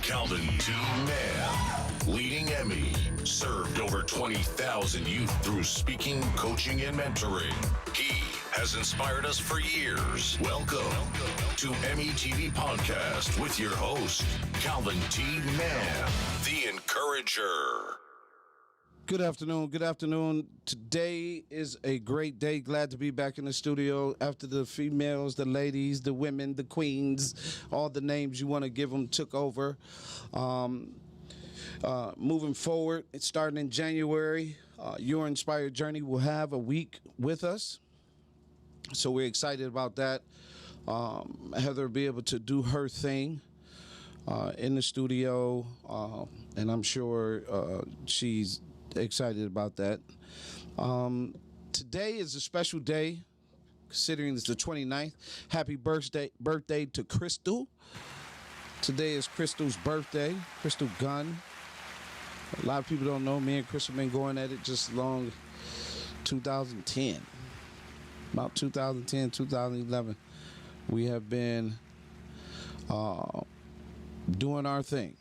Calvin T. Mann, leading Emmy, served over 20,000 youth through speaking, coaching, and mentoring. He has inspired us for years. Welcome to Emmy TV Podcast with your host, Calvin T. Mann, the Encourager. Good afternoon. Good afternoon. Today is a great day. Glad to be back in the studio after the females, the ladies, the women, the queens, all the names you want to give them took over. Moving forward, it's starting in January. Your Inspired Journey will have a week with us. So we're excited about that. Heather will be able to do her thing in the studio, and I'm sure she's excited about that. Today is a special day, considering it's the 29th. Happy birthday to Crystal. Today is Crystal's birthday, Crystal Gunn. A lot of people don't know, me and Crystal been going at it just long 2010. About 2010, 2011. We have been doing our thing.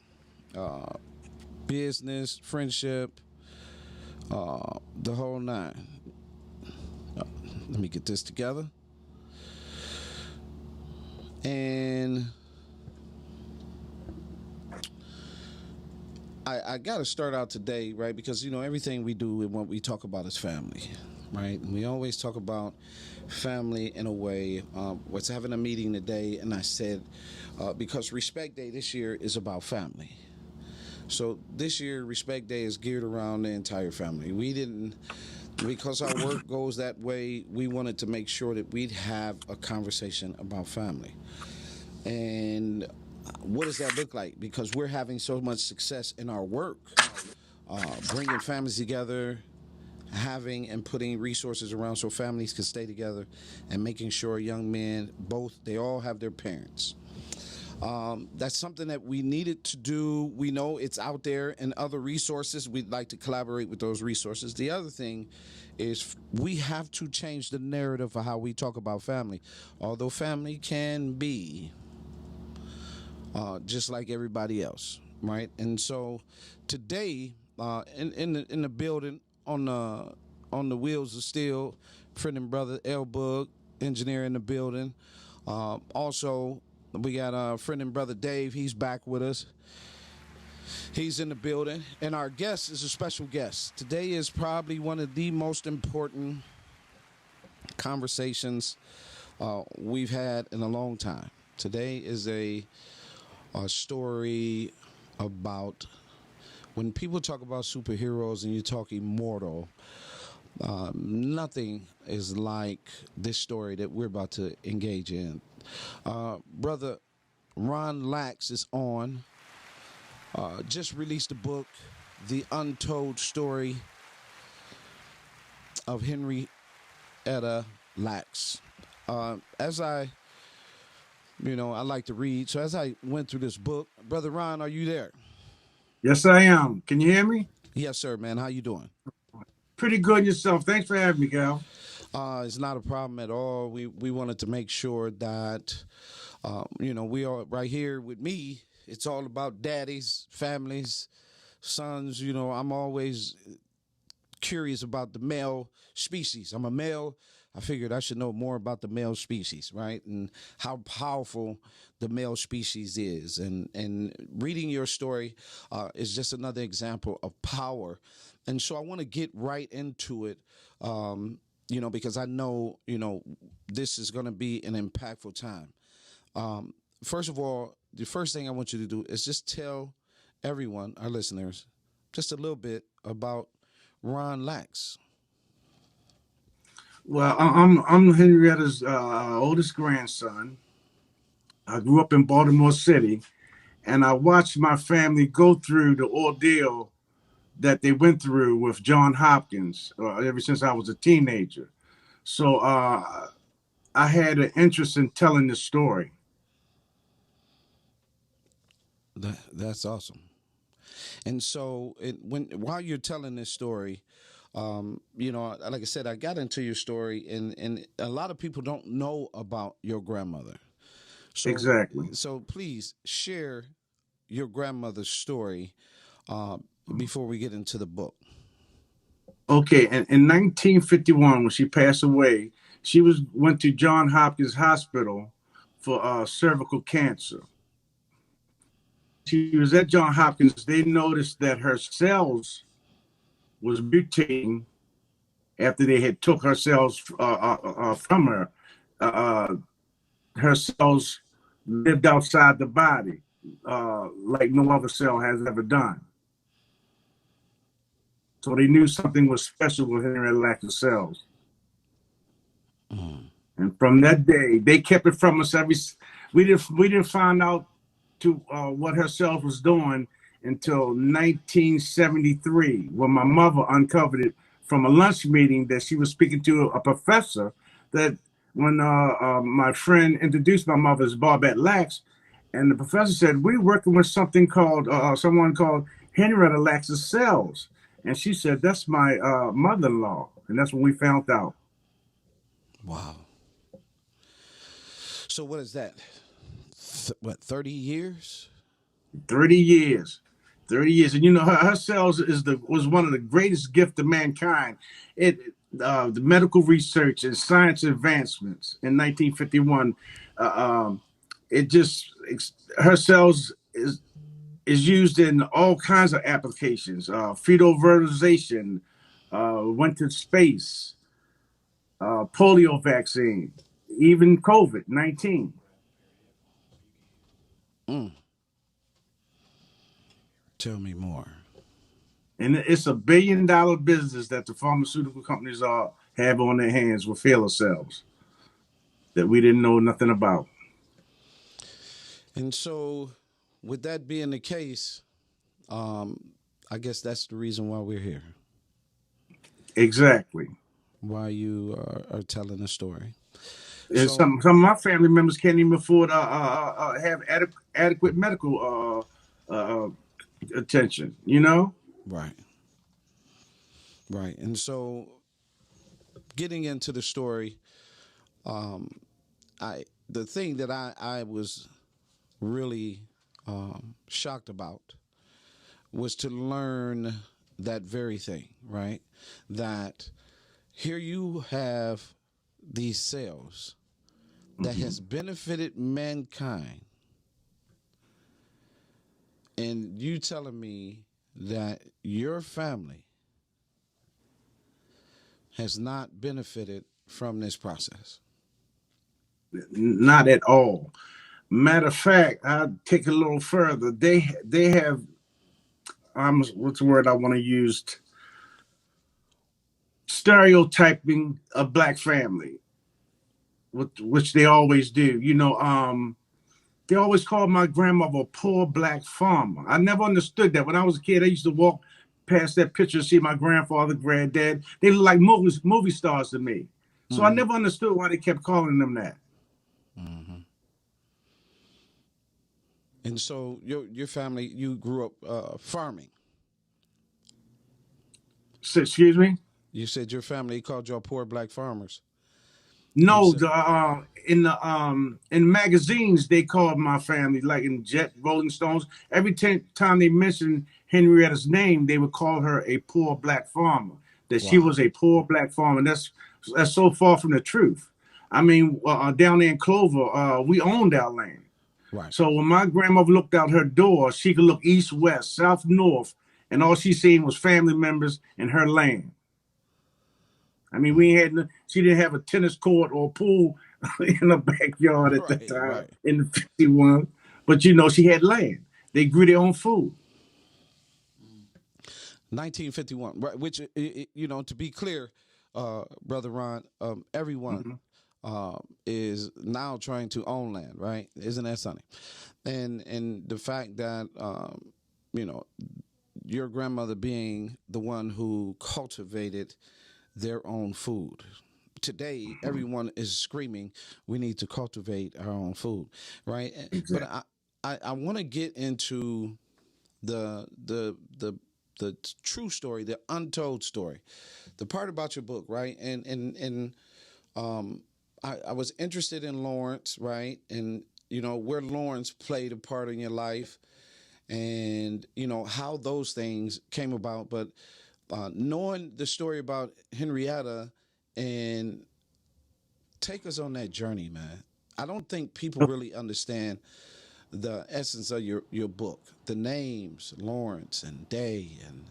Business, friendship, the whole nine. Let me get this together. And I got to start out today, right? Because, everything we do and what we talk about is family, right? And we always talk about family in a way. Was having a meeting today, and I said, because Respect Day this year is about family. So this year, Respect Day is geared around the entire family. We didn't, because our work goes that way, we wanted to make sure that we'd have a conversation about family. And what does that look like? Because we're having so much success in our work, bringing families together, having and putting resources around so families can stay together, and making sure young men, they all have their parents. That's something that we needed to do. We know it's out there and other resources. We'd like to collaborate with those resources. The other thing is we have to change the narrative of how we talk about family. Although family can be just like everybody else, right? And so today, in the building, on the wheels of steel, friend and brother L Bug, engineer in the building. Also, we got our friend and brother Dave. He's back with us. He's in the building. And our guest is a special guest. Today is probably one of the most important conversations we've had in a long time. Today is a story about when people talk about superheroes and you talk immortal, nothing is like this story that we're about to engage in. Brother Ron Lax is on. Just released a book, The Untold Story of Henrietta Lax. As I like to read. So as I went through this book, Brother Ron, are you there? Yes, I am. Can you hear me? Yes, sir, man. How you doing? Pretty good yourself. Thanks for having me, Gal. It's not a problem at all. We wanted to make sure that, we are right here with me. It's all about daddies, families, sons. I'm always curious about the male species. I'm a male. I figured I should know more about the male species, right? And how powerful the male species is. And reading your story is just another example of power. And so I want to get right into it, because I know, this is going to be an impactful time. First of all, the first thing I want you to do is just tell everyone, our listeners, just a little bit about Ron Lax. Well, I'm Henrietta's oldest grandson. I grew up in Baltimore City, and I watched my family go through the ordeal that they went through with John Hopkins ever since I was a teenager. So I had an interest in telling this story. That's awesome. And so while you're telling this story, like I said, I got into your story, and a lot of people don't know about your grandmother. So, Exactly. So please share your grandmother's story before we get into the book. Okay, and in 1951, when she passed away, she went to Johns Hopkins Hospital for cervical cancer. She was at Johns Hopkins. They noticed that her cells was mutating after they had took her cells from her. Uh, Her cells lived outside the body, like no other cell has ever done. So they knew something was special with Henrietta Lacks' cells. And from that day, they kept it from us. We didn't find out to what her cells was doing until 1973, when my mother uncovered it from a lunch meeting that she was speaking to a professor. That when my friend introduced my mother as Barbette Lacks, and the professor said, "We're working with something called someone called Henrietta Lacks' cells," and she said, "That's my mother-in-law," and that's when we found out. Wow. So what is that? 30 years? 30 years. 30 years. And her cells was one of the greatest gifts to mankind. The medical research and science advancements in 1951, it just her cells is used in all kinds of applications. Fetal fertilization, went to space, polio vaccine, even COVID-19. Tell me more. And it's a billion-dollar business that the pharmaceutical companies have on their hands with failure cells that we didn't know nothing about. And so, with that being the case, I guess that's the reason why we're here. Exactly. Why you are telling the story. And So, some of my family members can't even afford have adequate medical attention. right. Right. And so, getting into the story, the thing that I was really shocked about was to learn that very thing, right? That here you have these cells that has benefited mankind, and you telling me that your family has not benefited from this process. Not at all. Matter of fact, I'll take it a little further. They have what's the word I want to use? Stereotyping a black family, which they always do. They always called my grandmother a poor black farmer. I never understood that. When I was a kid, I used to walk past that picture and see my grandfather, granddad. They look like movie stars to me. So I never understood why they kept calling them that. And so your family, you grew up farming. So, excuse me? You said your family called y'all poor black farmers. No, in magazines they called my family, like in Jet, Rolling Stones. Every time they mentioned Henrietta's name, they would call her a poor black farmer. That she was a poor black farmer. And that's so far from the truth. I mean, down there in Clover, we owned our land. Right. So when my grandmother looked out her door, she could look east, west, south, north, and all she seen was family members and her land. I mean, she didn't have a tennis court or a pool in the backyard at that time in the 51. But, she had land. They grew their own food. 1951, right? Which, to be clear, Brother Ron, everyone is now trying to own land, right? Isn't that sunny? And the fact that, your grandmother being the one who cultivated their own food. Today, everyone is screaming, we need to cultivate our own food, right? Exactly. But I want to get into the true story, the untold story, the part about your book, right? And I was interested in Lawrence, right? And where Lawrence played a part in your life, and how those things came about. But knowing the story about Henrietta, and take us on that journey, man. I don't think people really understand the essence of your book. The names, Lawrence and Day and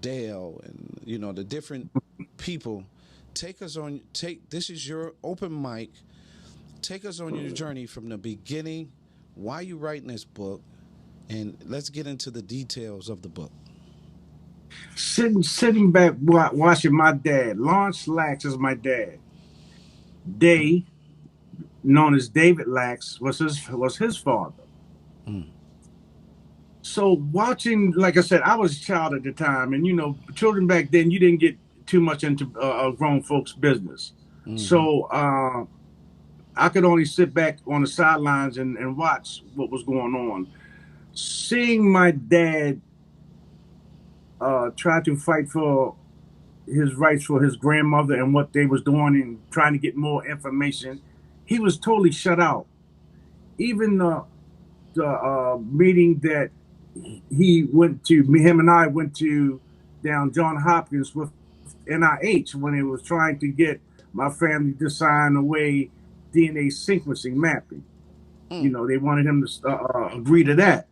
Dale, and the different people. Take this is your open mic. Take us on your journey from the beginning. Why you writing this book, and let's get into the details of the book. Sitting back watching my dad. Lawrence Lax is my dad. Day, known as David Lax, was his father. Mm. So watching, like I said, I was a child at the time, and children back then, you didn't get too much into grown folks' business. Mm-hmm. So I could only sit back on the sidelines and watch what was going on. Seeing my dad try to fight for his rights for his grandmother and what they was doing and trying to get more information, he was totally shut out. Even the meeting that he went to, him and I went to down John Hopkins with NIH when it was trying to get my family to sign away DNA sequencing mapping. Mm. They wanted him to agree to that,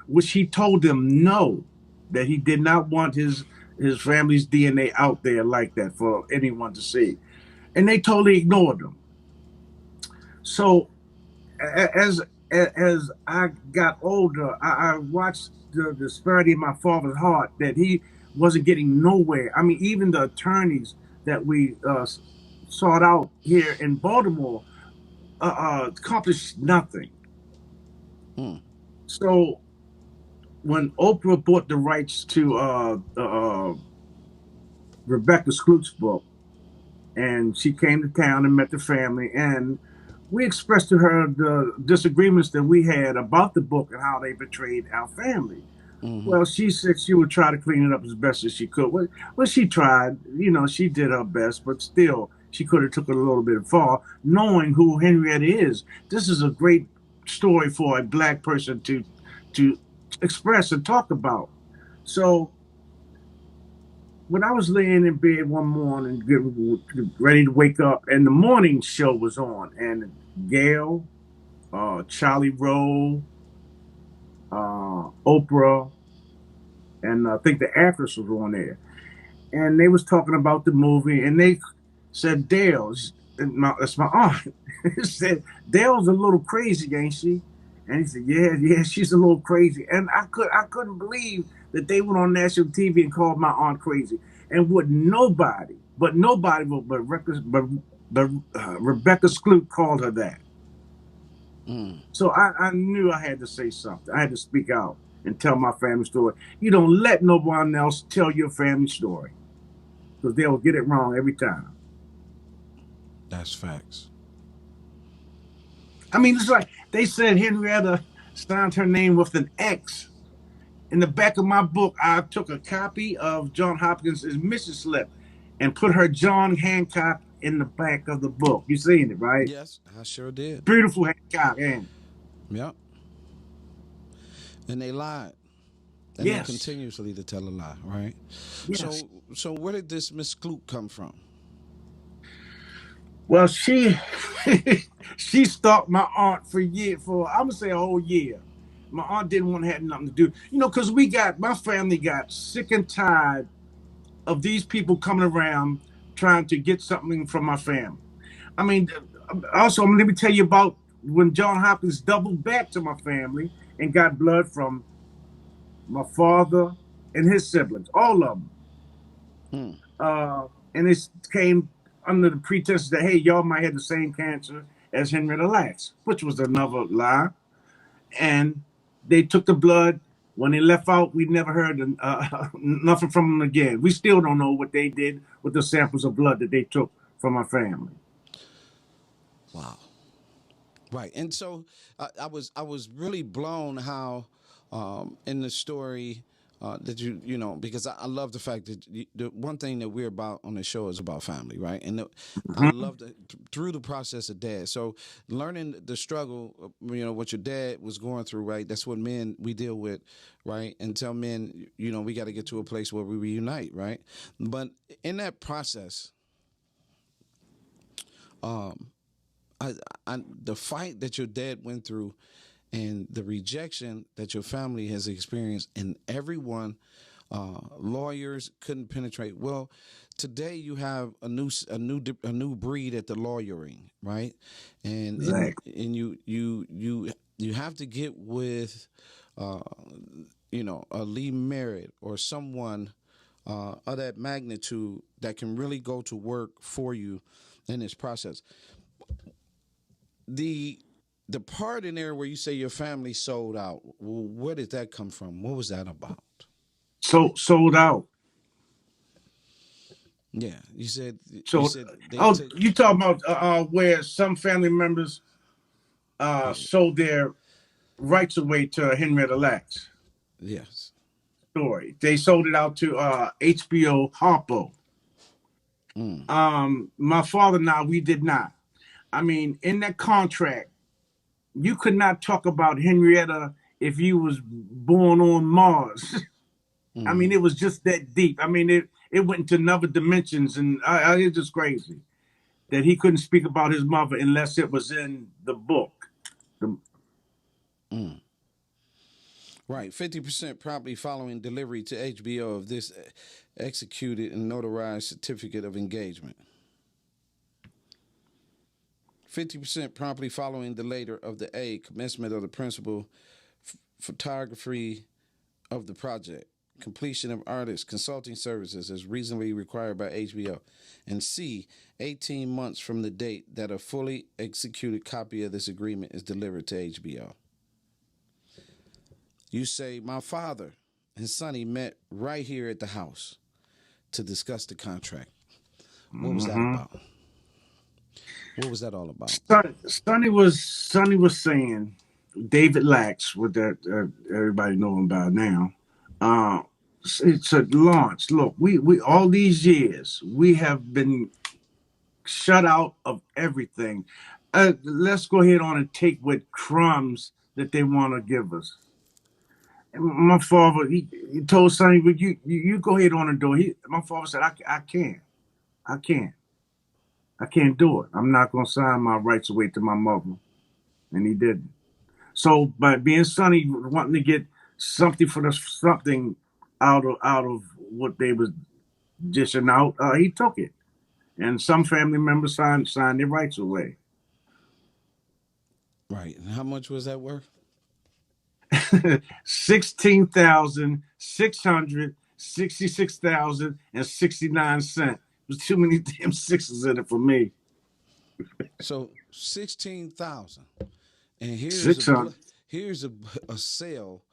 which he told them no, that he did not want his family's DNA out there like that for anyone to see, and they totally ignored him. So as as I got older, I watched the disparity in my father's heart that he wasn't getting nowhere. I mean, even the attorneys that we sought out here in Baltimore accomplished nothing. Mm. So when Oprah bought the rights to Rebecca Skloot's book, and she came to town and met the family, and we expressed to her the disagreements that we had about the book and how they betrayed our family. Mm-hmm. Well, she said she would try to clean it up as best as she could. Well, she tried. She did her best, but still, she could have took it a little bit far, knowing who Henrietta is. This is a great story for a black person to express and talk about. So when I was laying in bed one morning, getting ready to wake up, and the morning show was on, and Gail, Charlie Rowe, Oprah, and I think the actress was on there, and they was talking about the movie, and they said, Dale, that's my aunt. He said, Dale's a little crazy, ain't she? And he said, yeah, she's a little crazy. And I couldn't believe that they went on national TV and called my aunt crazy. And what nobody but Rebecca Skloot called her that. Mm. So I knew I had to say something. I had to speak out and tell my family story. You don't let no one else tell your family story, because they'll get it wrong every time. That's facts. I mean, it's like they said Henrietta signed her name with an X. In the back of my book, I took a copy of John Hopkins' mission slip and put her John Hancock in the back of the book. You seen it, right? Yes, I sure did. Beautiful Hancock, and Yep. And they lied. And they yes, continuously to tell a lie, right? yes. So where did this Miss Kloop come from? Well, she she stalked my aunt for I'm gonna say a whole year. My aunt didn't want to have nothing to do, because my family got sick and tired of these people coming around trying to get something from my family. I mean, also, let me tell you about when John Hopkins doubled back to my family and got blood from my father and his siblings, all of them. Mm. And it came under the pretense that, hey, y'all might have the same cancer as Henrietta Lacks, which was another lie. And they took the blood. When they left out, we never heard nothing from them again. We still don't know what they did with the samples of blood that they took from our family. Wow. Right. And so I was really blown how in the story that because I love the fact that the one thing that we're about on the show is about family, right? And I Mhm. love that through the process of dad. So learning the struggle, what your dad was going through, right? That's what men we deal with, right? And tell men, we got to get to a place where we reunite, right? But in that process, um, I, the fight that your dad went through and the rejection that your family has experienced, and everyone, lawyers couldn't penetrate. Well, today you have a new breed at the lawyering, right? And Exactly. you have to get with, uh, a Lee Merritt or someone of that magnitude that can really go to work for you in this process. The the part in there where you say your family sold out, where did that come from? What was that about? So sold out. Yeah, you So, said they oh, took. you talking about where some family members Yeah, sold their rights away to Henrietta Lacks yes. story. They sold it out to HBO Harpo. Mm, My father and I, we did not. I mean, in that contract, you could not talk about Henrietta if you was born on Mars. I mean, mm-hmm. it was just that deep. I mean, it went into another dimensions, and it's just crazy that he couldn't speak about his mother unless it was in the book. The, Mm. Right, 50% promptly following delivery to HBO of this executed and notarized certificate of engagement. 50% promptly following the later of the commencement of the principal photography of the project, completion of artist consulting services as reasonably required by HBO, and C, 18 months from the date that a fully executed copy of this agreement is delivered to HBO. You say, my father and Sonny met right here at the house to discuss the contract. What was that mm-hmm. about? What was that all about? Sonny was saying David Lax, what that everybody know him by now. Uh, it's a launch. Look, we all these years we have been shut out of everything. Let's go ahead on and take what crumbs that they want to give us. My father, he told Sonny, "But you go ahead on and do it." My father said, I can't, I can't, I can't do it. I'm not gonna sign my rights away to my mother, and he didn't. So by being Sonny wanting to get something for the something out of what they was dishing out, he took it, and some family members signed their rights away. Right. And how much was that worth? 16,666,069 cents. There's too many damn sixes in it for me. So 16,000. And 600. here's a cell,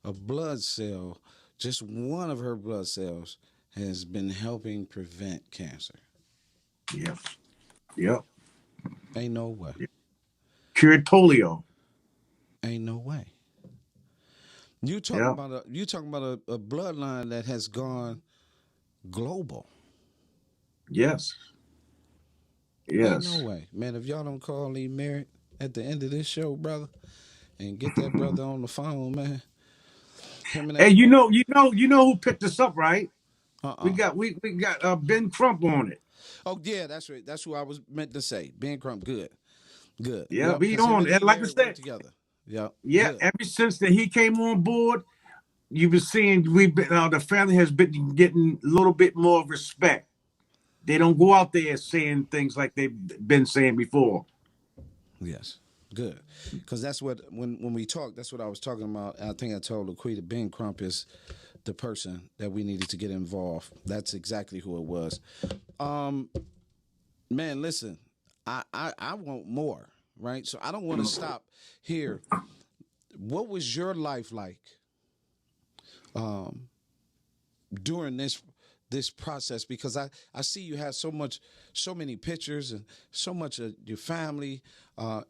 a blood cell. Just one of her blood cells has been helping prevent cancer. Yep. Yep. Ain't no way. Cured polio. Ain't no way. Yep. You talking about a bloodline that has gone global. Yes. Ain't no Yes. way, man. If y'all don't call Lee Merritt at the end of this show, brother, and get that brother on the phone, man. Him and Hey, that. you know who picked us up, right? We Uh-uh. got we got Ben Crump on it. Oh yeah, that's right. That's who I was meant to say. Ben Crump, good, good. Yeah, Yep, we because him on. and And Lee like I Merritt work said, together. Yep, yeah, good. ever since that he came on board, you've been seeing the family has been getting a little bit more respect. They don't go out there saying things like they've been saying before. Yes, good. Because that's what when we talk, that's what I was talking about. I think I told Laquita Ben Crump is the person that we needed to get involved. That's exactly who it was. Um, man, listen, I want more, right? So I don't want to stop here. What was your life like um, during this process? Because I see you have so many pictures and so much of your family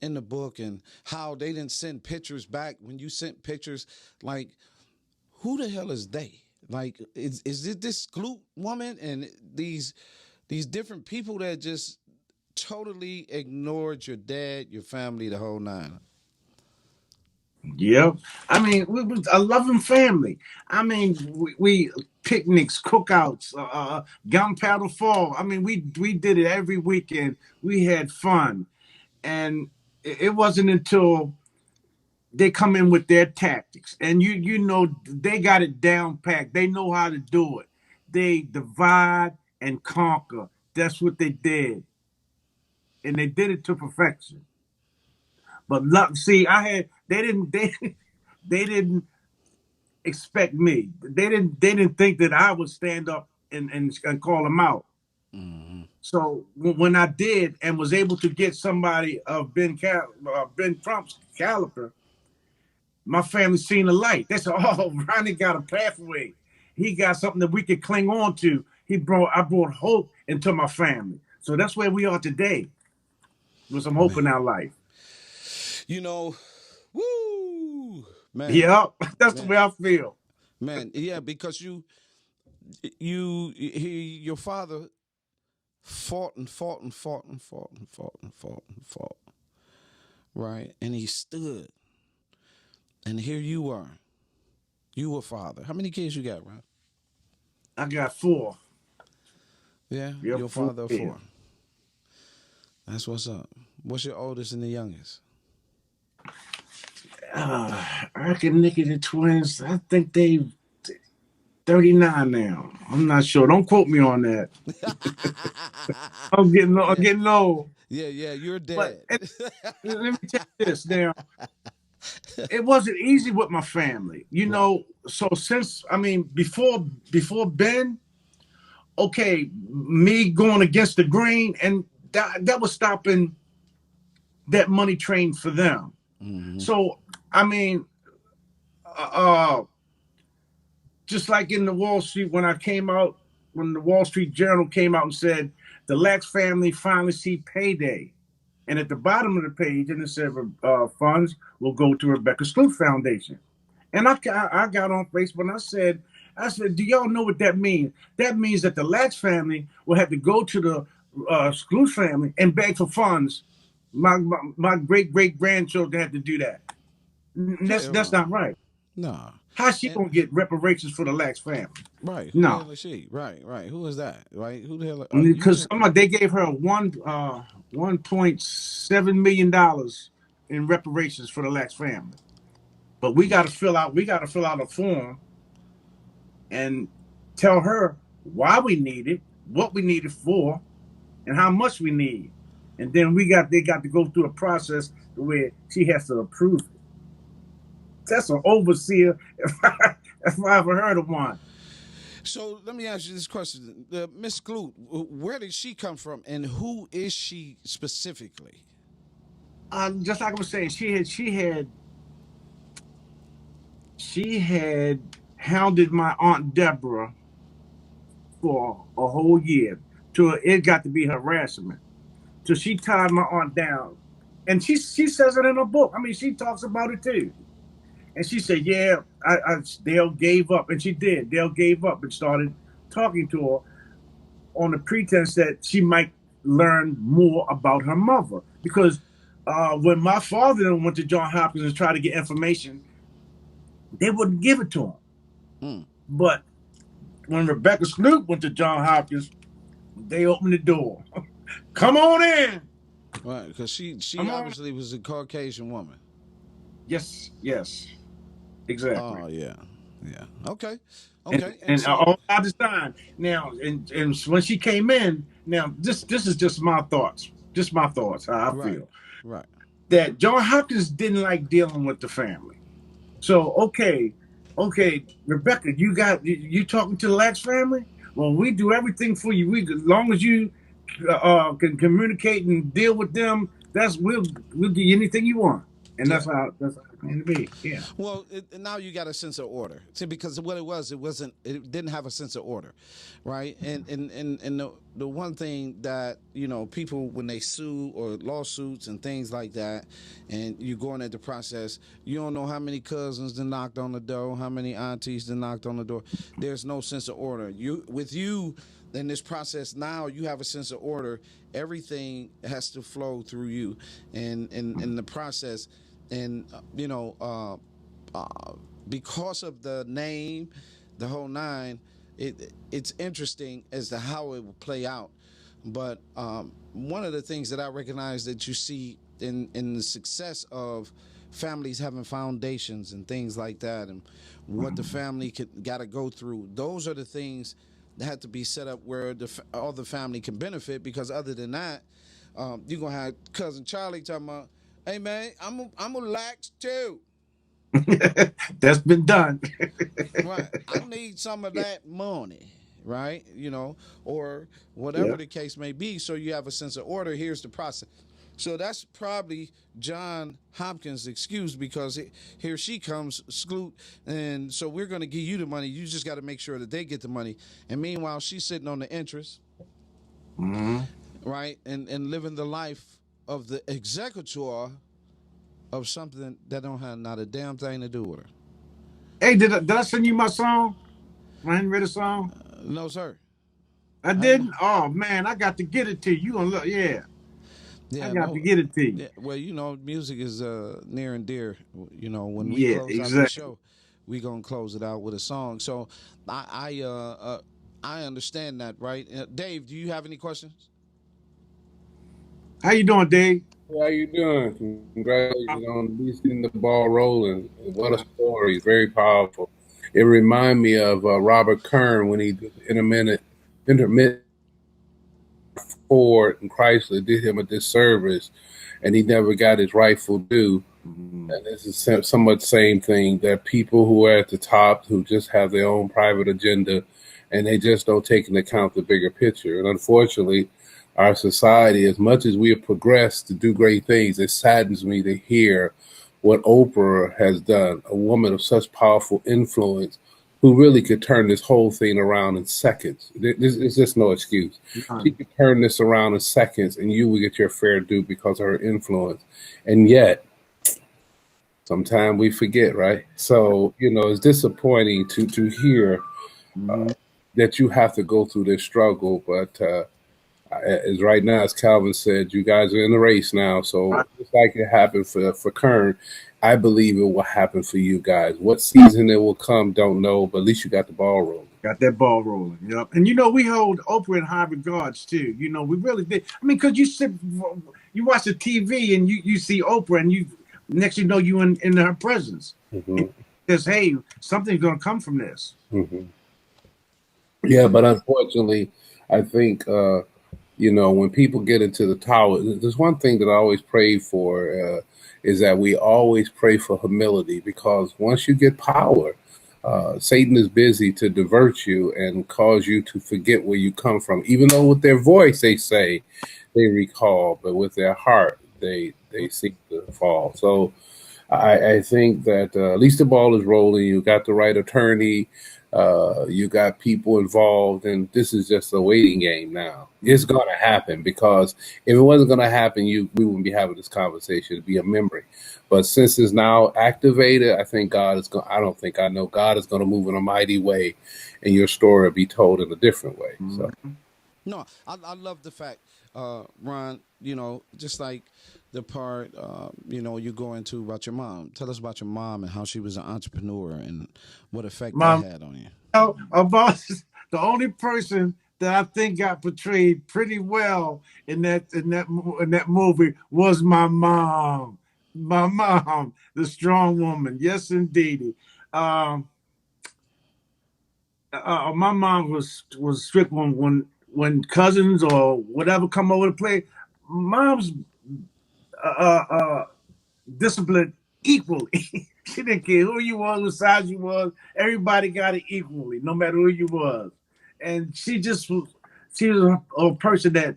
in the book, and how they didn't send pictures back when you sent pictures. Like, who the hell is they? Like, is it this Gloop woman and these different people that just totally ignored your dad, your family, the whole nine? Yep. I mean, we was a loving family. I mean, we picnics, cookouts, gunpowder fall. I mean, we did it every weekend. We had fun, and it wasn't until they come in with their tactics, and you know they got it down packed. They know how to do it. They divide and conquer. That's what they did, and they did it to perfection. But luck, see, I had they didn't expect me. They didn't think that I would stand up and call them out. Mm-hmm. So when I did and was able to get somebody of Ben Crump's caliber, my family seen the light. They said, "Oh, Ronnie got a pathway. He got something that we could cling on to." I brought hope into my family. So that's where we are today, with some hope in Man, our life. you know, woo, man, Yeah, that's the man, way I feel. man. Yeah, because your father fought and fought and fought and fought and fought and fought and fought, right? And he stood, and here you are. You a father. How many kids you got, Ron? I got four. Yeah, Yep, your four father of kids. four. That's what's up. What's your oldest and the youngest? I reckon Nikki the twins. I think they 39 now. I'm not sure. Don't quote me on that. I'm Yeah, getting old. yeah, yeah. You're But dead. let me tell you this now. It wasn't easy with my family, you Right. know. So since I mean before Ben, okay, me going against the grain, and that was stopping that money train for them. Mm-hmm. So I mean, uh, just like in the Wall Street when I came out, when the Wall Street Journal came out and said the Lax family finally see payday. And at the bottom of the page, and it said funds will go to Rebecca Skloot Foundation. And I got on Facebook and I said, do y'all know what that means? That means that the Lax family will have to go to the Skloot family and beg for funds. My great great grandchildren had to do that. Hell That's no. not right. Nah. How's she And gonna get reparations for the Lax family? right, who the No, hell is she? Right, right. Who is that? Right? Who the hell are you because said they gave her $1.7 million in reparations for the Lax family. But we got to fill out a form and tell her why we need it, what we need it for, and how much we need. And then they got to go through a process where she has to approve it. That's an overseer if I ever heard of one. so let me ask you this question. Miss Gloot, where did she come from and who is she specifically? Just like I was saying, she had hounded my aunt Deborah for a whole year till it got to be harassment. So she tied my aunt down, and she says it in her book. I mean, she talks about it too. And she said, "Yeah, Dale gave up," and she did. Dale gave up and started talking to her on the pretense that she might learn more about her mother. Because when my father went to John Hopkins and tried to get information, they wouldn't give it to him. Hmm. But when Rebecca Snoop went to John Hopkins, they opened the door. Come on in. Right, because she Come on. obviously was a Caucasian woman. Yes, yes, exactly. Oh yeah, yeah. Okay, and okay. And and so all by design. Now, and when she came in, now this is just my thoughts, how I right, feel right. that John Hopkins didn't like dealing with the family. So okay, Rebecca, you talking to the Lax family? Well, we do everything for you. We as long as you can communicate and deal with them, we'll give you anything you want. And Yeah. that's how it came to be. Yeah. Well, now you got a sense of order. See, because what it was, it didn't have a sense of order, right? And the one thing that people when they sue or lawsuits and things like that, and you going at the process, you don't know how many cousins that knocked on the door, how many aunties that knocked on the door. There's no sense of order. You in this process now, you have a sense of order. Everything has to flow through you, and in the process. And because of the name, the whole nine, it's interesting as to how it will play out. But one of the things that I recognize that you see in the success of families having foundations and things like that, and what the family got to go through, those are the things that have to be set up where all the family can benefit. Because other than that, you're gonna have cousin Charlie talking about, "Hey man, I'm gonna lax too. That's been done. Right? I need some of that money." Right? Or whatever Yeah. the case may be. So you have a sense of order. Here's the process. So that's probably John Hopkins' excuse, because here she comes, Scoot, and so we're going to give you the money. You just got to make sure that they get the money. And meanwhile, she's sitting on the interest, right? And living the life of the executor of something that don't have not a damn thing to do with her. Hey, did I send you my song? My Henrietta song? No, sir. I didn't? Oh man, I got to get it to you. You gonna look, yeah. I Yeah, got to no. get it to you. Yeah, well, music is near and dear. When we Yeah, close out the exactly. show, we gonna close it out with a song. So, I understand that, right? Dave, do you have any questions? How you doing, Dave? How you doing? Congratulations on at least getting the ball rolling. What a story! Very powerful. It reminded me of Robert Kern when he did intermittent Ford and Chrysler did him a disservice, and he never got his rightful due. And this is somewhat the same thing. There are people who are at the top who just have their own private agenda, and they just don't take into account the bigger picture. And unfortunately, our society, as much as we have progressed to do great things, it saddens me to hear what Oprah has done, a woman of such powerful influence who really could turn this whole thing around in seconds. There's just no excuse. She could turn this around in seconds and you will get your fair due because of her influence. And yet, sometimes we forget, right? So, it's disappointing to hear that you have to go through this struggle, but as right now, as Calvin said, you guys are in the race now. So just like it happened for Kern, I believe it will happen for you guys. What season it will come, don't know, but at least you got the ball rolling. Got that ball rolling. Yep. And we hold Oprah in high regards too. We really did. I mean, because you watch the TV and you see Oprah, and next you know you in her presence. Because hey, something's gonna come from this. Yeah, but unfortunately, I think when people get into the tower, there's one thing that I always pray for is that we always pray for humility, because once you get power, Satan is busy to divert you and cause you to forget where you come from. Even though with their voice they say they recall, but with their heart they seek to fall. So I think that at least the ball is rolling. You got the right attorney. You got people involved, and this is just a waiting game now. It's going to happen, because if it wasn't going to happen, we wouldn't be having this conversation. It'd be a memory. But since it's now activated, I think God is going. I know God is going to move in a mighty way, and your story will be told in a different way. So, No, I love the fact, Ron. Just like the part you go into about your mom. Tell us about your mom and how she was an entrepreneur and what effect that had on you. About the only person that I think got portrayed pretty well in that movie was my mom. My mom, the strong woman. Yes, indeed. My mom was strict when cousins or whatever come over to play. Mom's disciplined equally. She didn't care who you was, what size you was. Everybody got it equally, no matter who you was. And she was a person that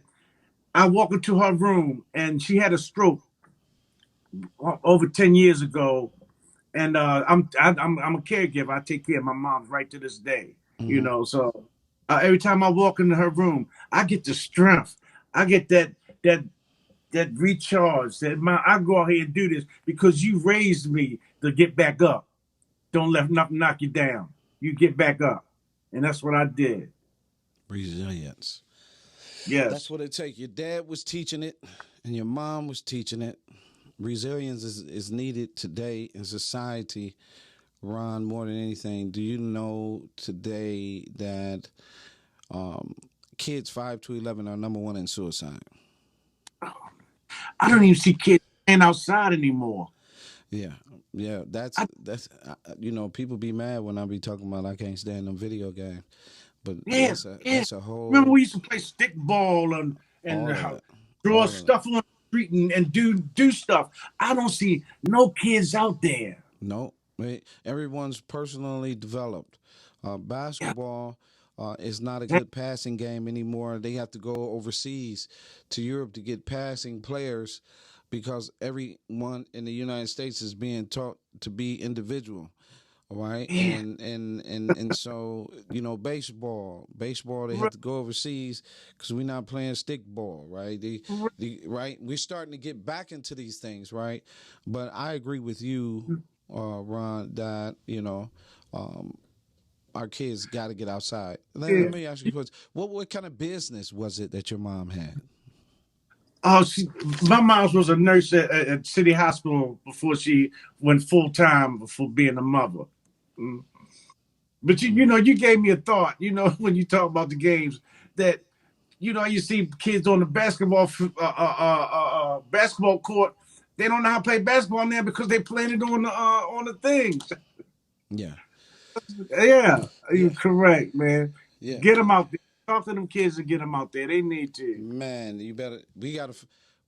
I walk into her room and she had a stroke over 10 years ago, and I'm a caregiver. I take care of my mom right to this day. You Hmm. know, so every time I walk into her room, I get the strength. I get that that recharge. I go out here and do this because you raised me to get back up. Don't let nothing knock you down. You get back up, and that's what I did. Resilience. That's Yes, what it takes. Your dad was teaching it, and your mom was teaching it. Resilience is needed today in society, Ron, more than anything. Do you know today that um, kids 5 to 11 are number one in suicide? I don't even see kids playing outside anymore. Yeah, yeah. I, People be mad when I be talking about I can't stand them video games, but yeah, yeah. that's a Remember whole we used to play stick ball and all of that, draw all of that. stuff on the street and do stuff. I don't see no kids out there. No, everyone's personally developed. Yeah, Basketball is not a that, good passing game anymore. They have to go overseas to Europe to get passing players because everyone in the United States is being taught to be individual. All right, yeah. and so baseball they have Right, to go overseas because we're not playing stick ball, right? Right, we're starting to get back into these things, right? But I agree with you, Ron, that um, our kids got to get outside. Let yeah. me ask you a question: what kind of business was it that your mom had? Oh, my mom was a nurse at City Hospital before she went full time for being a mother. Mm. But you gave me a thought. When you talk about the games, that you see kids on the basketball court. They don't know how to play basketball now because they playing it on the things. Yeah, Yeah, you're yeah, correct, man. yeah. Get them out there. Talk to them kids and get them out there. They need to. Man,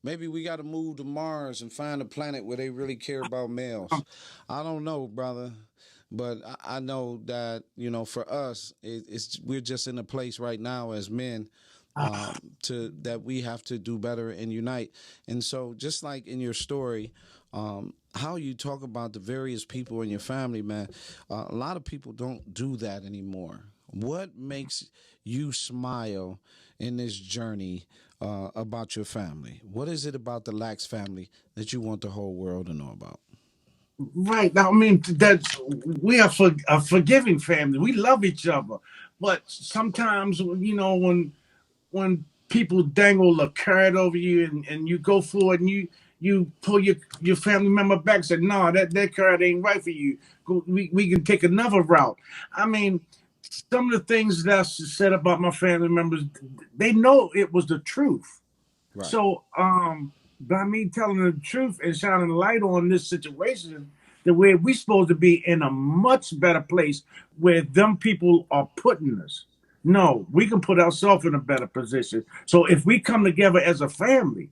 maybe we gotta move to Mars and find a planet where they really care about males. I don't know, brother, but I know that for us, we're just in a place right now as men to that we have to do better and unite. And so, just like in your story, how you talk about the various people in your family, man, a lot of people don't do that anymore. What makes you smile in this journey about your family? What is it about the Lax family that you want the whole world to know about? Right now, I mean that we are a forgiving family. We love each other, but sometimes when people dangle a carrot over you and you go forward and you pull your family member back and say, no, that carrot ain't right for you. We can take another route. I mean, some of the things that's said about my family members, they know it was the truth. Right. So by me telling the truth and shining a light on this situation, the way we supposed to be in a much better place where them people are putting us. No, we can put ourselves in a better position. So if we come together as a family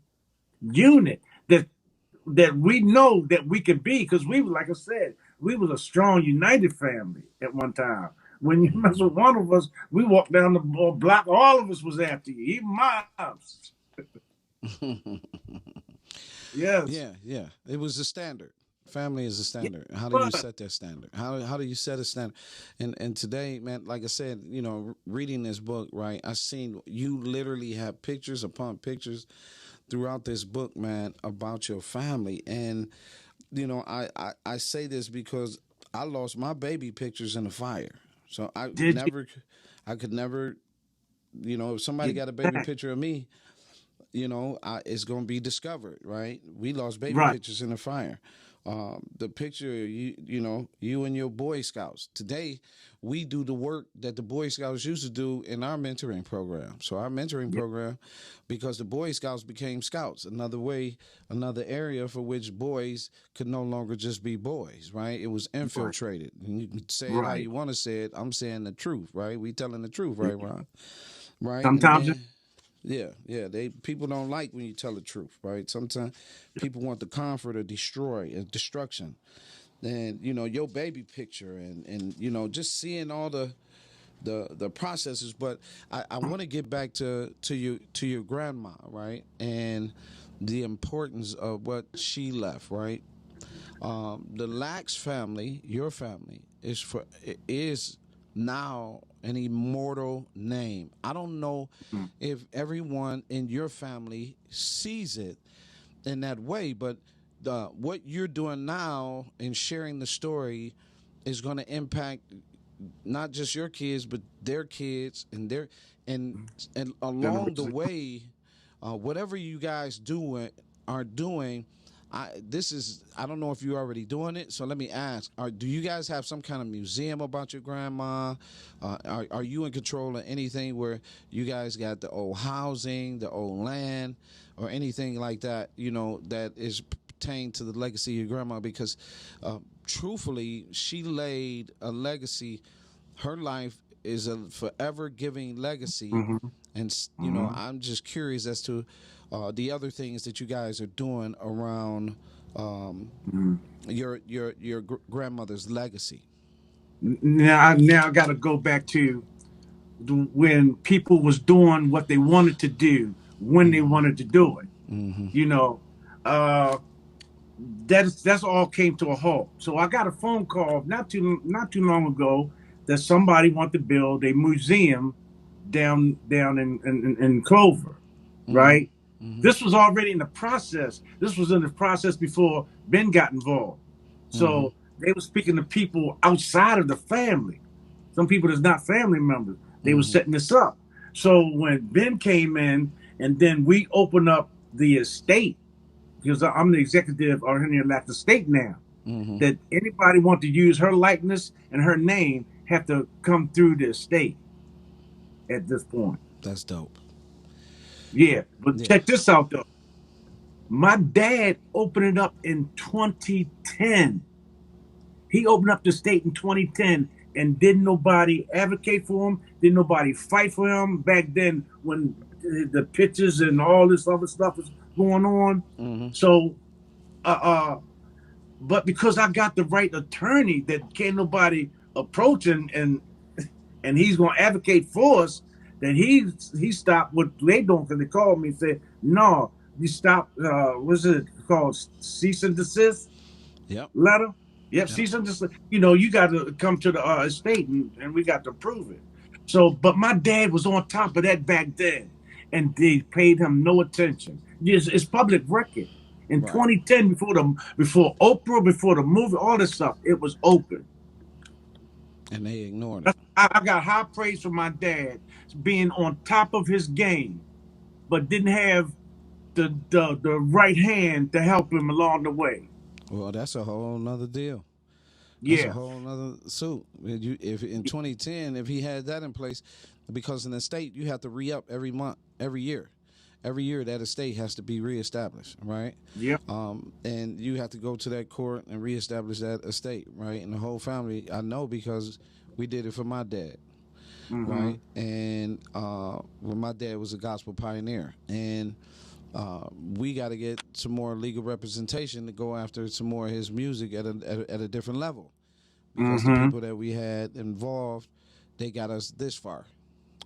unit, that we know that we can be, because we were, like I said, we was a strong, united family at one time. When you mess with one of us, we walked down the block, all of us was after you, even moms. Yes. Yeah, yeah. It was the standard. Family is a Yeah. standard. How do you But set that standard? How do you set a standard? And today, man, like I said, reading this book, right? I seen you literally have pictures upon pictures throughout this book, man, about your family. And I say this because I lost my baby pictures in the fire. So did you I could never, if somebody get got a baby back? picture of me, it's going to be discovered, right? We lost baby Right. pictures in the fire. The picture, you and your Boy Scouts. Today, we do the work that the Boy Scouts used to do in our mentoring program. So our mentoring Yeah. program, because the Boy Scouts became Scouts, another area for which boys could no longer just be boys, right? It was Right. infiltrated. And you can say it how Right. you want to say it. I'm saying the truth, right? We telling the truth, right, Ron? Right? And Sometimes then yeah, yeah. People don't like when you tell the truth, right? Sometimes people want the comfort of destruction. And your baby picture and just seeing all the processes. But I want to get back to your grandma, right? And the importance of what she left, right? The Lax family, your family, is now an immortal name. I don't know if everyone in your family sees it in that way, but what you're doing now and sharing the story is going to impact not just your kids but their kids and their and along the way, whatever you guys are doing. I don't know if you're already doing it, so let me ask: do you guys have some kind of museum about your grandma? Are you in control of anything where you guys got the old housing, the old land, or anything like that? You know, that is pertain to the legacy of your grandma, because truthfully, she laid a legacy. Her life is a forever giving legacy, and you know, I'm just curious as to the other things that you guys are doing around your grandmother's legacy. Now I got to go back to when people was doing what they wanted to do when they wanted to do it. You know, uh, that's all came to a halt. So I got a phone call not too long ago that somebody wanted to build a museum down in Clover, right? This was already in the process. This was in the process before Ben got involved. So they were speaking to people outside of the family. Some people that's not family members. They were setting this up. So when Ben came in, and then we opened up the estate, because I'm the executive of Henrietta Estate now. That anybody want to use her likeness and her name have to come through the estate at this point. That's dope. Yeah, but Yeah. check this out though. My dad opened it up in 2010. He opened up the state in 2010, and didn't nobody advocate for him. Didn't nobody fight for him back then when the pictures and all this other stuff was going on. So, but because I got the right attorney that can't nobody approach, and he's going to advocate for us, then he stopped what they doing, because they called me and said, no, you stop, what's it called, cease and desist Yep. letter? Yep, Yep. cease and desist. You know, you got to come to the estate, and we got to prove it. So, but my dad was on top of that back then, and they paid him no attention. It's public record. In Right. 2010, before Oprah, before the movie, all this stuff, it was open. And they ignored it. I got high praise from my dad being on top of his game, but didn't have the right hand to help him along the way. Well, that's a whole nother deal. That's a Yeah. whole nother suit. If in 2010, if he had that in place, because in the state you have to re-up every month, every year. Every year that estate has to be reestablished, right? Yep. And you have to go to that court and reestablish that estate, right? And the whole family, I know because we did it for my dad, right? And when my dad was a gospel pioneer, and we got to get some more legal representation to go after some more of his music at a different level, because the people that we had involved, they got us this far,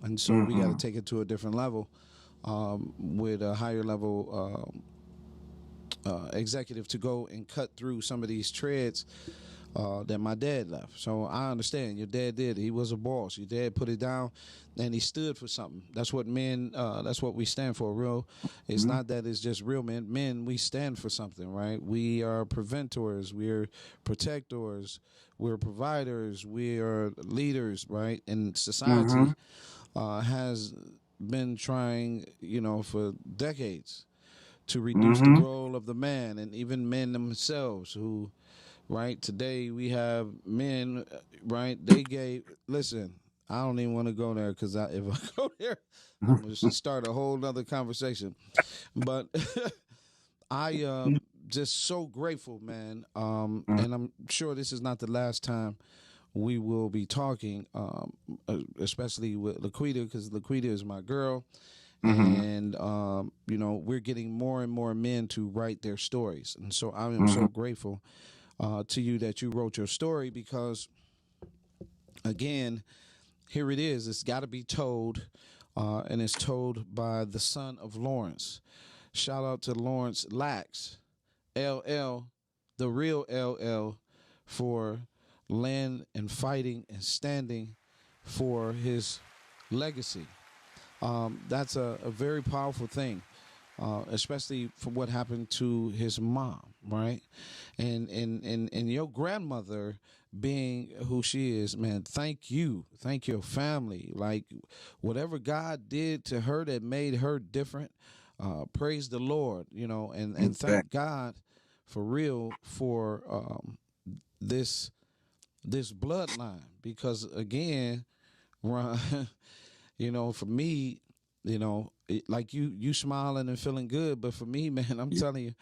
and so we got to take it to a different level, with a higher level executive to go and cut through some of these treads that my dad left. So I understand your dad did. He was a boss. Your dad put it down, and he stood for something. That's what men. That's what we stand for. Real. It's not that it's just real men. Men, we stand for something, right? We are preventors. We're protectors. We're providers. We are leaders, right? And society has been trying, for decades to reduce the role of the man, and even men themselves who, right, today we have men, right, listen, I don't even want to go there, because if I go there, I'm going to start a whole nother conversation. But I just so grateful, man, and I'm sure this is not the last time we will be talking, especially with Laquita, because Laquita is my girl. And, we're getting more and more men to write their stories. And so I am so grateful to you that you wrote your story, because, again, here it is. It's got to be told, and it's told by the son of Lawrence. Shout out to Lawrence Lax, LL, the real LL, for land and fighting and standing for his legacy. That's a very powerful thing, especially for what happened to his mom, right? And your grandmother being who she is, man, thank you. Thank your family. Like, whatever God did to her that made her different, praise the Lord, and thank God for real for this bloodline, because again, Ron, for me, like you smiling and feeling good, but for me, man, I'm telling you,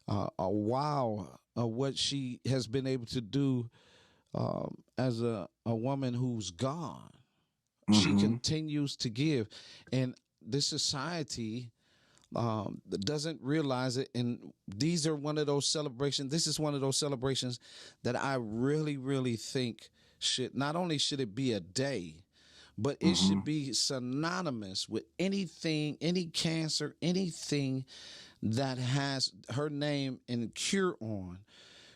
a wow of what she has been able to do as a woman who's gone. She continues to give, and this society doesn't realize it. And these are one of those celebrations. This is one of those celebrations that I really, really think not only should it be a day, but it should be synonymous with anything, any cancer, anything that has her name and cure on.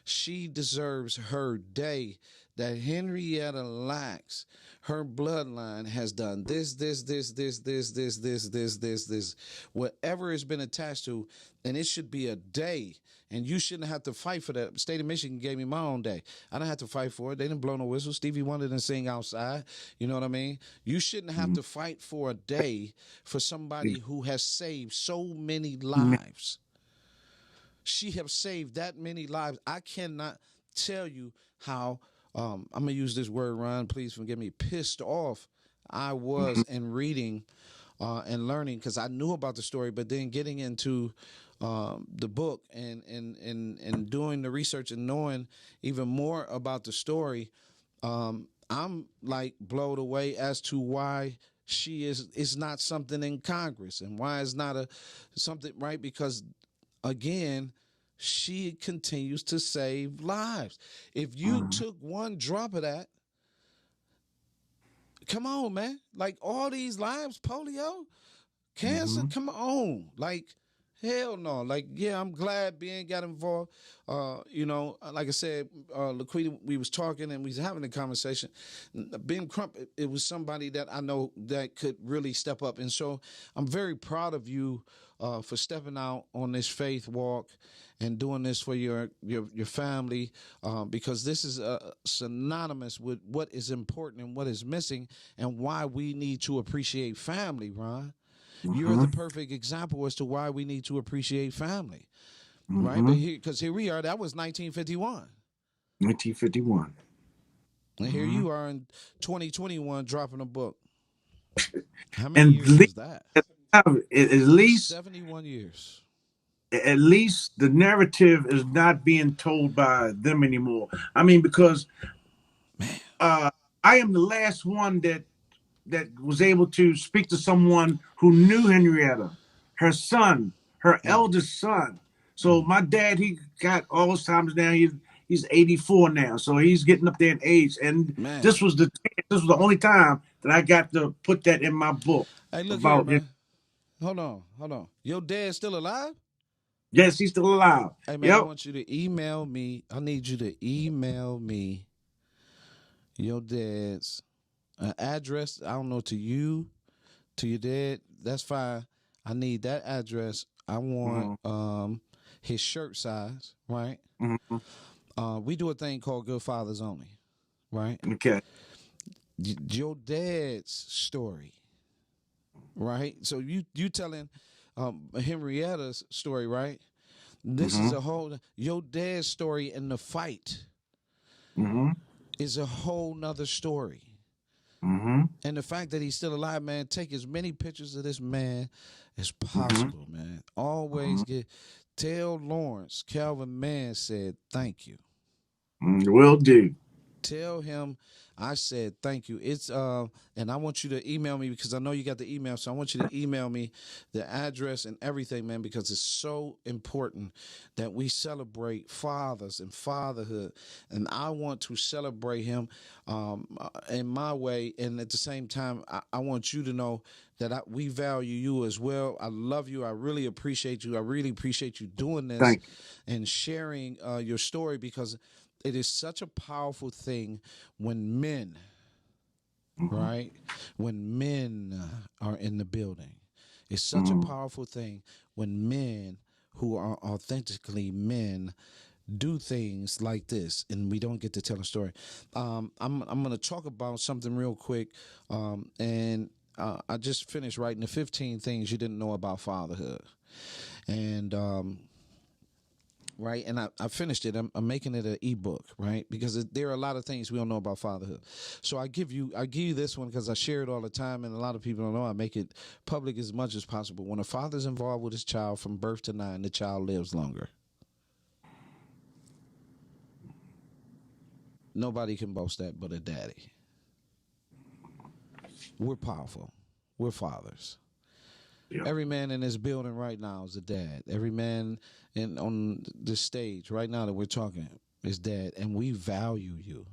She deserves her day. That Henrietta Lacks, her bloodline has done this, whatever it's been attached to, and it should be a day. And you shouldn't have to fight for that. State of Michigan gave me my own day. I didn't have to fight for it. They didn't blow no whistle. Stevie Wonder didn't sing outside. You know what I mean? You shouldn't have to fight for a day for somebody who has saved so many lives. She has saved that many lives. I cannot tell you how, I'm going to use this word, Ron, please forgive me, pissed off I was in reading and learning, because I knew about the story, but then getting into the book and doing the research and knowing even more about the story, I'm like blown away as to why she is not something in Congress, and why it's not something, right? Because again, she continues to save lives. If you took one drop of that, come on, man. Like, all these lives, polio, cancer, come on. Like, hell no. Like, yeah, I'm glad Ben got involved. Like I said, Laquita, we was talking and we was having a conversation. Ben Crump, it was somebody that I know that could really step up. And so I'm very proud of you for stepping out on this faith walk and doing this for your family, because this is synonymous with what is important and what is missing, and why we need to appreciate family, Ron. You're the perfect example as to why we need to appreciate family, right? But here we are. That was 1951. 1951. And here you are in 2021 dropping a book. How many years is that? At least 71 years. At least the narrative is not being told by them anymore. I mean, because I am the last one that was able to speak to someone who knew Henrietta, her son, her eldest son. So my dad, he got Alzheimer's now. He's 84 now, so he's getting up there in age. And this was the only time that I got to put that in my book. Hey, look here, man. Hold on. Your dad's still alive? Yes, he's still alive. Hey, man, I want you to email me. I need you to email me your dad's address. I don't know, to you, to your dad. That's fine. I need that address. I want his shirt size, right? We do a thing called Good Fathers Only, right? Okay. Your dad's story, right? So you telling Henrietta's story, right? This is a whole, your dad's story in the fight is a whole nother story. And the fact that he's still alive, man, take as many pictures of this man as possible, man. Always tell Lawrence, Calvin Mann said thank you. Will do. Tell him I said thank you. It's and I want you to email me because I know you got the email, so I want you to email me the address and everything, man, because it's so important that we celebrate fathers and fatherhood. And I want to celebrate him in my way, and at the same time, I want you to know that we value you as well. I love you. I really appreciate you. I really appreciate you doing this Thank you. and sharing your story because it is such a powerful thing when men, right? When men are in the building. It's such a powerful thing when men who are authentically men do things like this, and we don't get to tell a story. I'm going to talk about something real quick, and I just finished writing the 15 things you didn't know about fatherhood, and right? And I finished it. I'm making it an ebook, right? Because there are a lot of things we don't know about fatherhood. So I give you this one because I share it all the time, and a lot of people don't know. I make it public as much as possible. When a father's involved with his child from birth to 9, the child lives longer. Nobody can boast that but a daddy. We're powerful. We're fathers. Yeah. Every man in this building right now is a dad. Every man on this stage right now that we're talking is dad, and we value you.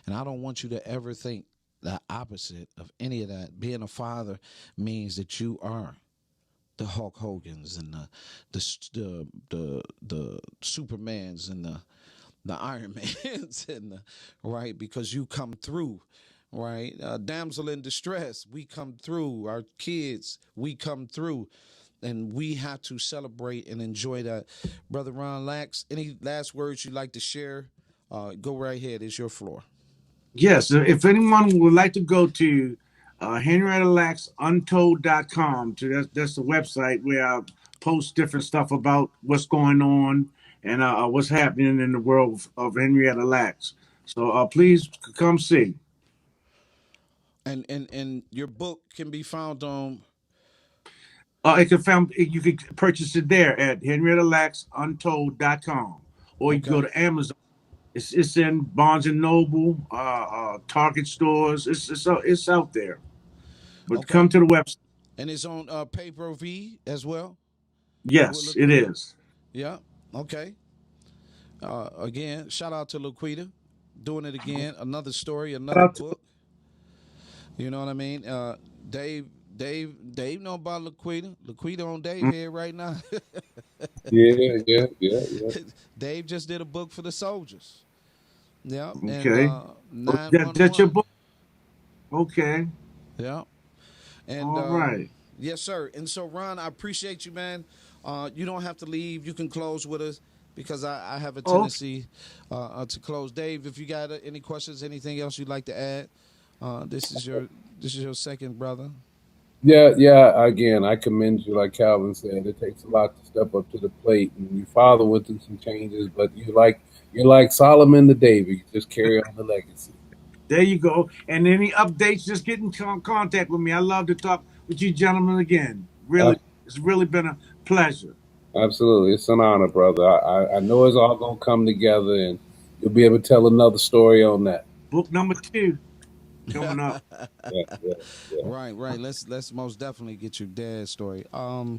And I don't want you to ever think the opposite of any of that. Being a father means that you are the Hulk Hogan's and the Supermans and the Iron Mans and right, because you come through. Right, damsel in distress, we come through. Our kids, we come through, and we have to celebrate and enjoy that. Brother Ron Lax, any last words you'd like to share? Go right ahead. It's your floor. Yes, if anyone would like to go to Henrietta Lacks Untold.com, that's the website where I post different stuff about what's going on and what's happening in the world of Henrietta Lacks. So please come see. And your book can be found on. You can purchase it there at HenriettaLacksUntold.com, or you can go Okay. to Amazon. It's in Barnes and Noble, Target stores. It's out there. But Okay. come to the website. And it's on pay-per-view as well with Yes, it Laquita. is. Yeah. Okay. Again, shout out to Laquita, doing it again. Another story, Shout another out to- book. You know what I mean? Dave know about Laquita. Laquita on Dave Mm, head right now. Yeah. Dave just did a book for the soldiers. Yeah, and okay. Oh, that's your 911. book. Okay. Yeah, and All right. yes, sir. And so, Ron, I appreciate you, man. You don't have to leave. You can close with us because I have a Okay. tendency to close. Dave, if you got any questions, anything else you'd like to add, this is your second brother. Yeah. Again, I commend you. Like Calvin said, it takes a lot to step up to the plate, and your father went through some changes, but you're like Solomon to David. You just carry on the legacy. There you go. And any updates, just get in contact with me. I love to talk with you gentlemen again. Uh, Really, it's really been a pleasure. Absolutely, it's an honor, brother. I know it's all gonna come together, and you'll be able to tell another story on that. Book number 2 coming up. Yeah. Right. Let's most definitely get your dad's story. How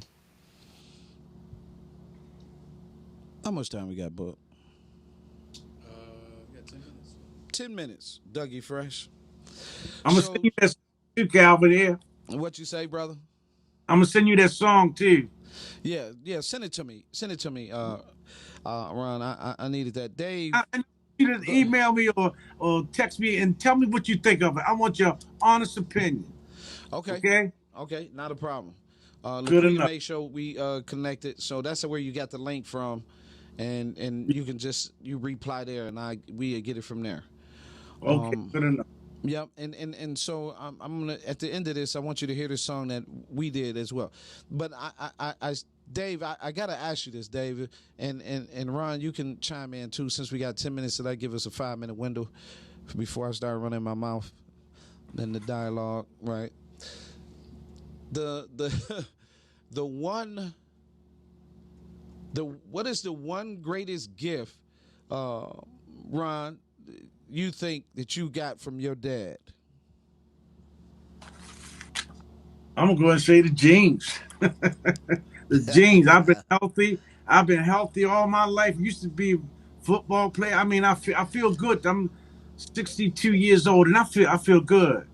much time we got, book? We got 10 minutes. 10 minutes, Dougie Fresh. I'm gonna So, send you that song too, Calvin. Here, what you say, brother? I'm gonna send you that song too. Yeah. Send it to me. Ron. I needed that. Dave. I need you to Go ahead. email me or text me and tell me what you think of it. I want your honest opinion. Okay. Okay? Okay. Not a problem. Good Laquita enough. made sure we connected. So that's where you got the link from, and you can you reply there, and we get it from there. Okay, Um, good enough. Yep, and so I'm gonna at the end of this, I want you to hear the song that we did as well. But Dave, I gotta ask you this, Dave, and Ron, you can chime in too, since we got 10 minutes. So that give us a 5-minute window before I start running my mouth. Then the dialogue, right? The the one what is the one greatest gift, Ron, you think that you got from your dad? I'm gonna go and say the genes. The genes. I've been healthy. I've been healthy all my life. Used to be a football player. I mean, I feel good. I'm 62 years old, and I feel good.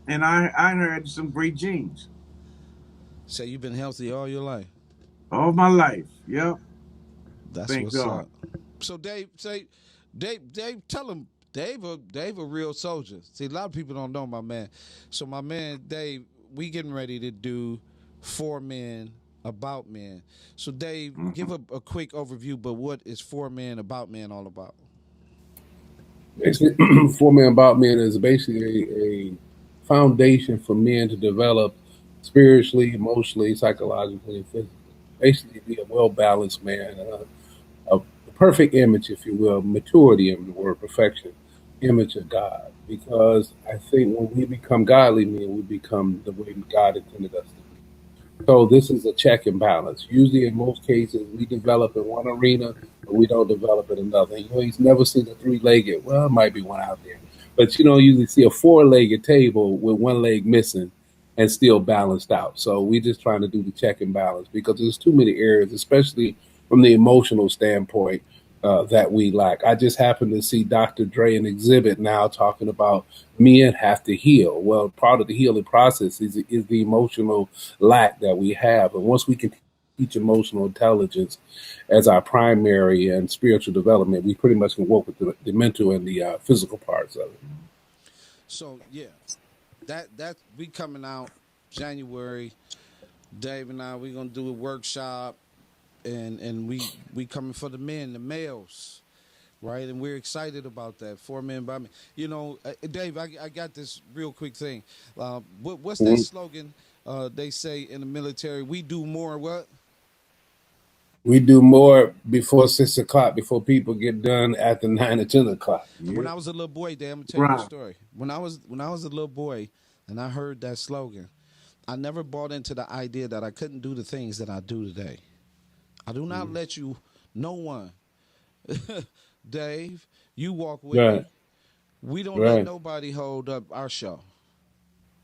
And I had some great genes Say you've been healthy all your life. all my life. Yep. That's Thank what's God. up. So Dave, Dave, tell him Dave a real soldier. See, a lot of people don't know my man. So my man Dave, we getting ready to do 4 Men About Men. So Dave, give a quick overview. But what is 4 Men About Men all about? Basically, 4 Men About Men is basically a foundation for men to develop spiritually, emotionally, psychologically, and physically. Basically, be a well balanced man, a perfect image, if you will, maturity in the word perfection, image of God. Because I think when we become godly men, we become the way God intended us to be. So this is a check and balance. Usually, in most cases, we develop in one arena, but we don't develop in another. You know, he's never seen a three-legged. Well, it might be one out there, but you don't usually see a four-legged table with one leg missing and still balanced out. So we're just trying to do the check and balance because there's too many areas, especially from the emotional standpoint, that we lack. I just happened to see Dr. Dre in exhibit now talking about men have to heal. Well, part of the healing process is the emotional lack that we have. And once we can teach emotional intelligence as our primary and spiritual development, we pretty much can work with the mental and the physical parts of it. So yeah, that we coming out January. Dave and I, we gonna do a workshop, and we coming for the men, the males, right? And we're excited about that. 4 Men by me. You know, Dave, I got this real quick thing. What's that Mhm. slogan? They say in the military, we do more. What? We do more before 6 o'clock, before people get done after 9 or 10 o'clock. When Yeah. I was a little boy, Dave, I'm gonna tell you a Right. story. When I was a little boy, and I heard that slogan, I never bought into the idea that I couldn't do the things that I do today. I do not let you, no one, Dave, you walk with Right, me. We don't let right. nobody hold up our show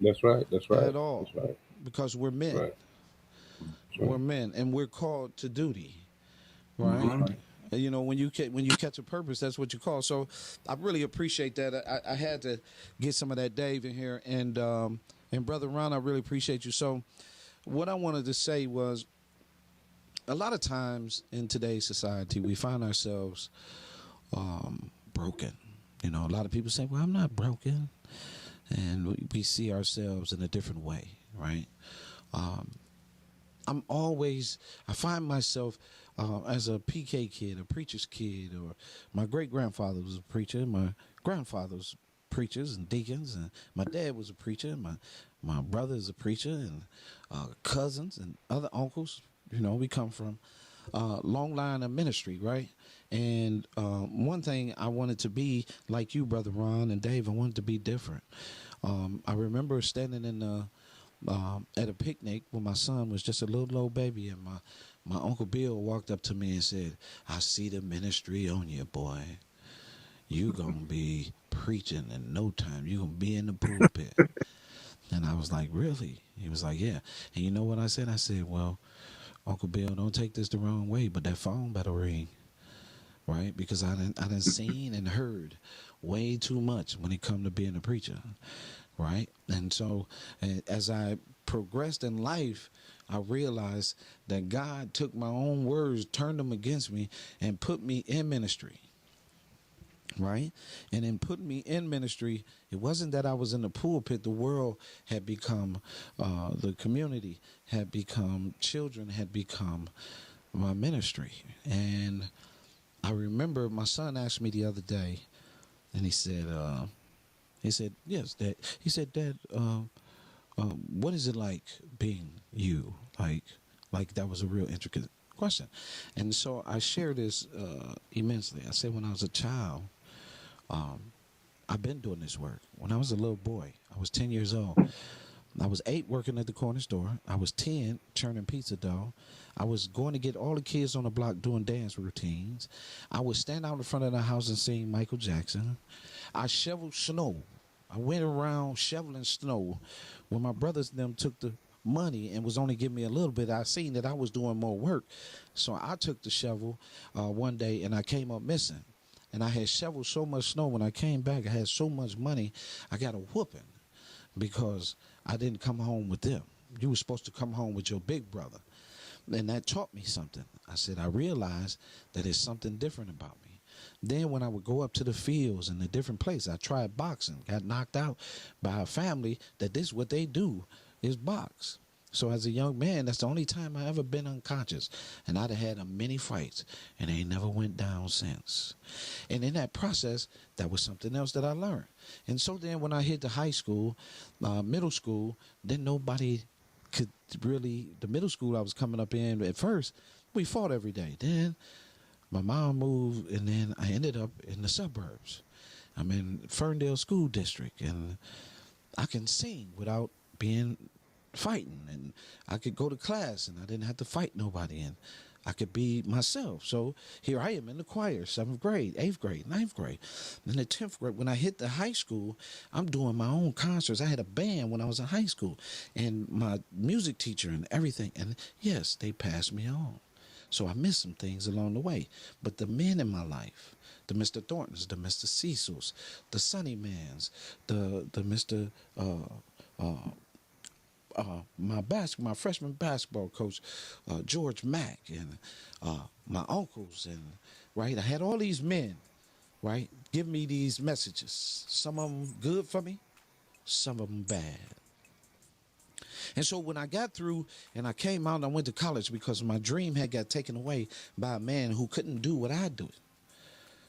That's right. That's right. at all That's right. because we're That's men. right. That's We're right. men, and we're called to duty, right? Hmm. And, you know, when you catch a purpose, that's what you call. So I really appreciate that. I had to get some of that Dave in here, and brother Ron, I really appreciate you. So what I wanted to say was, a lot of times in today's society, we find ourselves broken. You know, a lot of people say, "Well, I'm not broken," and we see ourselves in a different way, right? Um, I find myself as a PK kid, a preacher's kid, or my great grandfather was a preacher, my grandfather was preachers and deacons, and my dad was a preacher, my brother is a preacher, and cousins and other uncles. You know, we come from long line of ministry, right? And one thing I wanted to be like you, brother Ron and Dave. I wanted to be different. I remember standing in the at a picnic when my son was just a little old baby, and my Uncle Bill walked up to me and said, "I see the ministry on you, boy. You gonna be preaching in no time. You gonna be in the pulpit." And I was like, "Really?" He was like, "Yeah." And you know what I said? I said, "Well, Uncle Bill, don't take this the wrong way, but that phone better ring, right? Because I done seen and heard way too much when it come to being a preacher, right?" And so as I progressed in life, I realized that God took my own words, turned them against me, and put me in ministry, right? And in putting me in ministry, it wasn't that I was in the pulpit. The world had become, the community had become, children had become my ministry. And I remember my son asked me the other day, and he said, yes, Dad. He said, Dad, what is it like being you? Like that was a real intricate question. And so I share this immensely. I said, when I was a child, I've been doing this work. When I was a little boy, I was 10 years old. I was 8 working at the corner store. I was 10 churning pizza dough. I was going to get all the kids on the block doing dance routines. I would stand out in front of the house and sing Michael Jackson. I shoveled snow. I went around shoveling snow. When my brothers and them took the money and was only giving me a little bit, I seen that I was doing more work. So I took the shovel one day and I came up missing. And I had shoveled so much snow. When I came back, I had so much money, I got a whooping because I didn't come home with them. You were supposed to come home with your big brother. And that taught me something. I said, I realized that there's something different about me. Then when I would go up to the fields and the different places, I tried boxing, got knocked out by a family that this what they do is box. So as a young man, that's the only time I ever been unconscious. And I'd have had many fights, and they never went down since. And in that process, that was something else that I learned. And so then when I hit the high school, middle school, then nobody could really, the middle school I was coming up in at first, we fought every day. Then my mom moved, and then I ended up in the suburbs. I'm in Ferndale School District, and I can sing without being fighting, and I could go to class and I didn't have to fight nobody, and I could be myself. So here I am in the choir, 7th grade, 8th grade, 9th grade. Then the 10th grade, when I hit the high school, I'm doing my own concerts. I had a band when I was in high school, and my music teacher and everything, and yes, they passed me on. So I missed some things along the way. But the men in my life, the Mr. Thorntons, the Mr. Cecils, the Sunny Mans, the Mr. My freshman basketball coach, George Mack, and my uncles, and right, I had all these men, right, give me these messages. Some of them good for me, some of them bad. And so when I got through and I came out and I went to college because my dream had got taken away by a man who couldn't do what I do.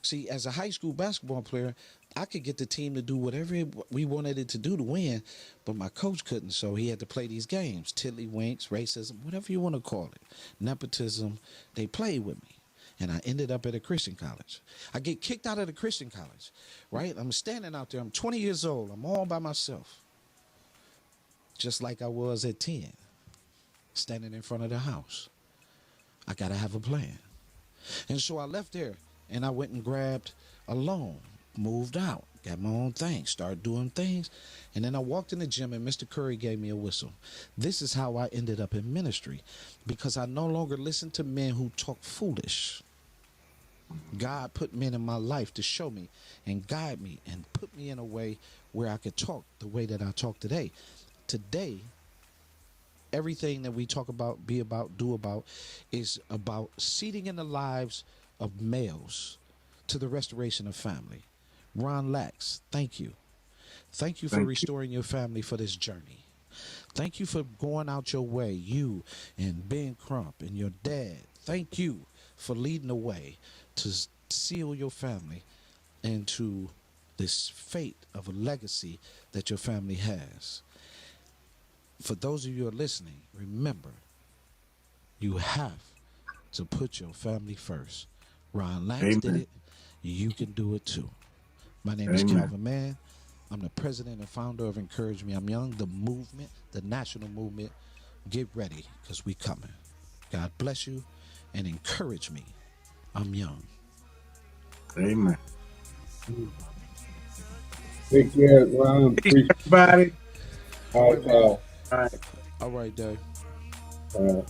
See, as a high school basketball player, I could get the team to do whatever we wanted it to do to win, but my coach couldn't, so he had to play these games. Tiddlywinks, racism, whatever you want to call it. Nepotism, they played with me. And I ended up at a Christian college. I get kicked out of the Christian college, right? I'm standing out there. I'm 20 years old. I'm all by myself. Just like I was at 10, standing in front of the house. I got to have a plan. And so I left there, and I went and grabbed a loan, moved out, got my own thing, started doing things. And then I walked in the gym, and Mr. Curry gave me a whistle. This is how I ended up in ministry, because I no longer listened to men who talk foolish. God put men in my life to show me and guide me and put me in a way where I could talk the way that I talk today. Today, everything that we talk about, be about, do about, is about seeding in the lives of males to the restoration of family. Ron Lax, thank you. Thank you for restoring your family for this journey. Thank you for going out your way, you and Ben Crump and your dad. Thank you for leading the way to seal your family into this fate of a legacy that your family has. For those of you who are listening, remember, you have to put your family first. Ron Lax did it. You can do it too. My name is Calvin Mann. I'm the president and founder of Encourage Me I'm Young, the movement, the national movement. Get ready, because we coming. God bless you, and encourage me. I'm young. Amen. Take care, Ron. Peace, everybody. All right, All right. All right, Dave. All right.